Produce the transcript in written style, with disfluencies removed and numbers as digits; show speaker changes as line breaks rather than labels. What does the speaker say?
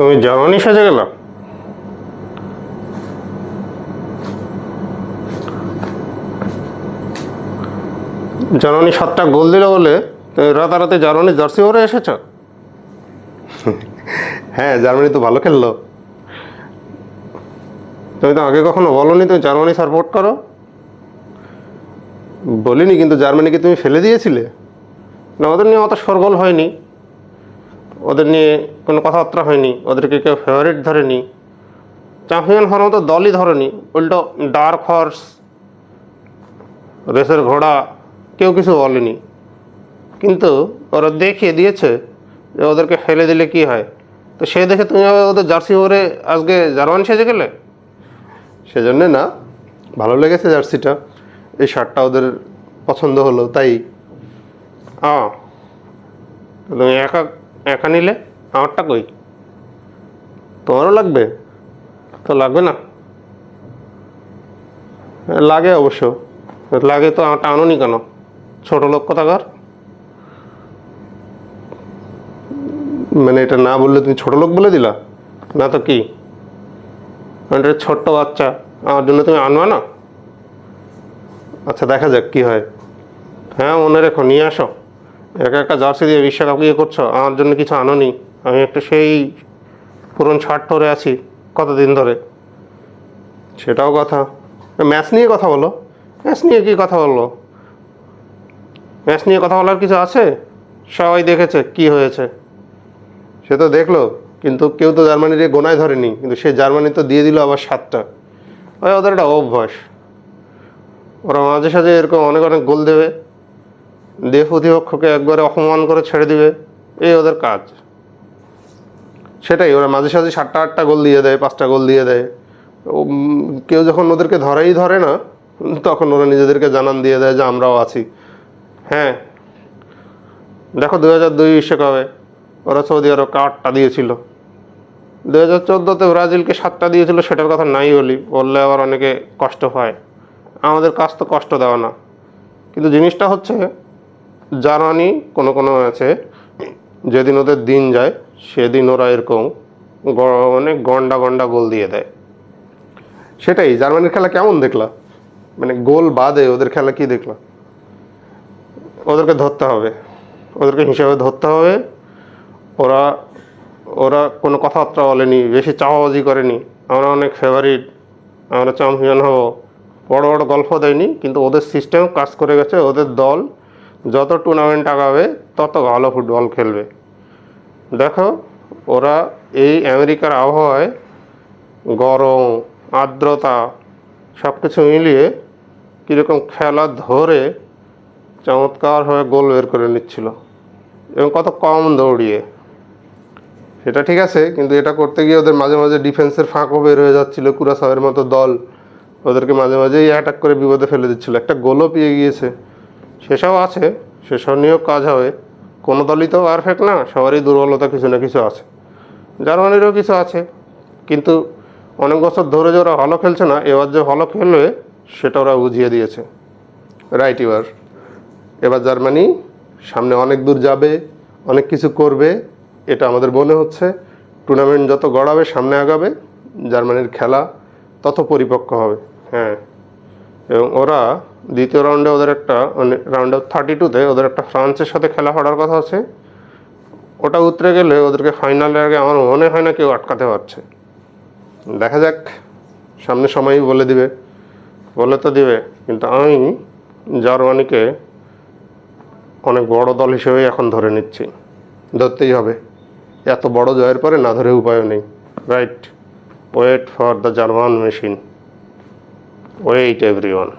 তুমি জার্মানি সেজে গেল? জার্মানি 7টা গোল দিল বলে তুমি রাতারাতি জার্মানি জার্সি পরে এসেছ? হ্যাঁ, জার্মানি তো ভালো খেললো। তুমি তো আগে কখনো বলোনি তুমি জার্মানি সাপোর্ট করো। বলিনি, কিন্তু জার্মানিকে তুমি ফেলে দিয়েছিলে না? ওদের নিয়ে অত শোরগোল হয়নি, ওদের নিয়ে কোনো কথাবার্তা হয়নি, ওদেরকে কেউ ফেভারিট ধরেনি, চ্যাম্পিয়ন হওয়ার মতো দলই ধরেনি। উল্টো ডার্ক হর্স, রেসের ঘোড়া কেউ কিছু বলেনি। কিন্তু ওরা দেখিয়ে দিয়েছে যে ওদেরকে ফেলে দিলে কি হয়। তো সে দেখে তুমি ওদের জার্সি পরে আজকে জার্মানি সেজে গেলে? সেজন্যে না, ভালো লেগেছে জার্সিটা, এই শার্টটা ওদের পছন্দ হলো তাই। তুমি একা একা নিলে, আমারটা কই? তোমারও লাগবে? তো লাগবে না? লাগে অবশ্য, লাগে তো আমারটা আনোনি কেন? ছোটো লোক কোথাকার। মানে এটা না বললে তুমি ছোটো লোক বলে দিলা? না তো কি, এটা ছোট্ট বাচ্চা, আমার জন্য তুমি আনবা না? আচ্ছা দেখা যাক কি হয়। হ্যাঁ মনে রেখো, নিয়ে আসো। একা একা জার্সি দিয়ে বিশ্বকাপ ইয়ে করছো, আমার জন্য কিছু আনোনি। আমি একটু সেই পুরনো শার্ট পরে আছি কতদিন ধরে। সেটাও কথা। ম্যাচ নিয়ে কথা বলো। ম্যাচ নিয়ে কী কথা বললো? ম্যাচ নিয়ে কথা বলার কিছু আছে? সবাই দেখেছে কি হয়েছে, সে তো দেখলো। কিন্তু কেউ তো জার্মানির গোনায় ধরেনি, কিন্তু সে জার্মানি তো দিয়ে দিল আবার 7টা। ওই ওদের একটা অভ্যাস, ওরা মাঝে সাঝে এরকম অনেক অনেক গোল দেবে, দিয়ে প্রতিপক্ষকে একবারে অপমান করে ছেড়ে দিবে, এই ওদের কাজ। সেটাই, ওরা মাঝে সাঝে 7টা 8টা গোল দিয়ে দেয়, 5টা গোল দিয়ে দেয়। কেউ যখন ওদেরকে ধরে না, তখন ওরা নিজেদেরকে জানান দিয়ে দেয় যে আমরাও আছি। হ্যাঁ দেখো 2002 বিশ্বকাপে ওরা সৌদি আরবকে 8টা দিয়েছিল, 2014-তে ব্রাজিলকে 7টা দিয়েছিল, সেটার কথা নাই বললে আবার অনেকে কষ্ট হয়। আমাদের কাজ তো কষ্ট দেওয়া না। কিন্তু জিনিসটা হচ্ছে জার্মানি কোনো কোনো ম্যাচে যেদিন ওদের দিন যায় সেদিন ওরা এরকম মানে গন্ডা গন্ডা গোল দিয়ে দেয়। সেটাই, জার্মানির খেলা কেমন দেখলা? মানে গোল বাদে ওদের খেলা কি দেখলা? ওদেরকে ধরতে হবে, ওদেরকে হিসাবে ধরতে হবে। ওরা ওরা কোনো কথাবার্তা বলেনি, বেশি চাওয়াবাজি করেনি, আমরা অনেক ফেভারিট, আমরা চ্যাম্পিয়ন হব, বড় বড় গল্প দেয়নি। কিন্তু ওদের সিস্টেম কাজ করে গেছে। ওদের দল যত টুর্নামেন্ট আগাবে তত ভালো ফুটবল খেলবে। দেখো ওরা এই আমেরিকার আবহাওয়ায়, গরম, আর্দ্রতা সব কিছু মিলিয়ে কীরকম খেলা ধরে চমৎকারভাবে গোল বের করে নিচ্ছিল, এবং কত কম দৌড়িয়ে। সেটা ঠিক আছে, কিন্তু এটা করতে গিয়ে ওদের মাঝে মাঝে ডিফেন্সের ফাঁকও বের হয়ে যাচ্ছিলো। কুরাসাওয়ের মতো দল ওদেরকে মাঝে মাঝেই অ্যাটাক করে বিপদে ফেলে দিচ্ছিলো, একটা গোলও পেয়ে গিয়েছে। সেসব আছে, সেসব নিয়েও কাজ হবে। কোনো দলই তো পারফেক্ট না, সবারই দুর্বলতা কিছু না কিছু আছে। জার্মানিরও কিছু আছে, কিন্তু অনেক বছর ধরে যে ওরা ভালো খেলছে না, এবার যে ভালো খেলবে সেটা ওরা বুঝিয়ে দিয়েছে। রাইট, এবার জার্মানি সামনে অনেক দূর যাবে, অনেক কিছু করবে, এটা আমাদের মনে হচ্ছে। টুর্নামেন্ট যত গড়াবে, সামনে আগাবে, জার্মানির খেলা তত পরিপক্ক হবে। হ্যাঁ, এবং ওরা দ্বিতীয় রাউন্ডে ওদের একটা, মানে রাউন্ড অফ 32-তে ওদের একটা ফ্রান্সের সাথে খেলা হওয়ার কথা আছে। ওটা উতরে গেলে ওদেরকে ফাইনালের আগে আমার মনে হয় না কেউ আটকাতে পারছে। দেখা যাক, সামনে সময়ই বলে দিবে, বলে তো দিবে। কিন্তু আমি জার্মানিকে অনেক বড় দল হিসেবেই এখন ধরে নিচ্ছি, ধরতেই হবে। এত বড় জয়ের পরে না ধরে উপায় নেই। Right, wait for the German machine, wait everyone.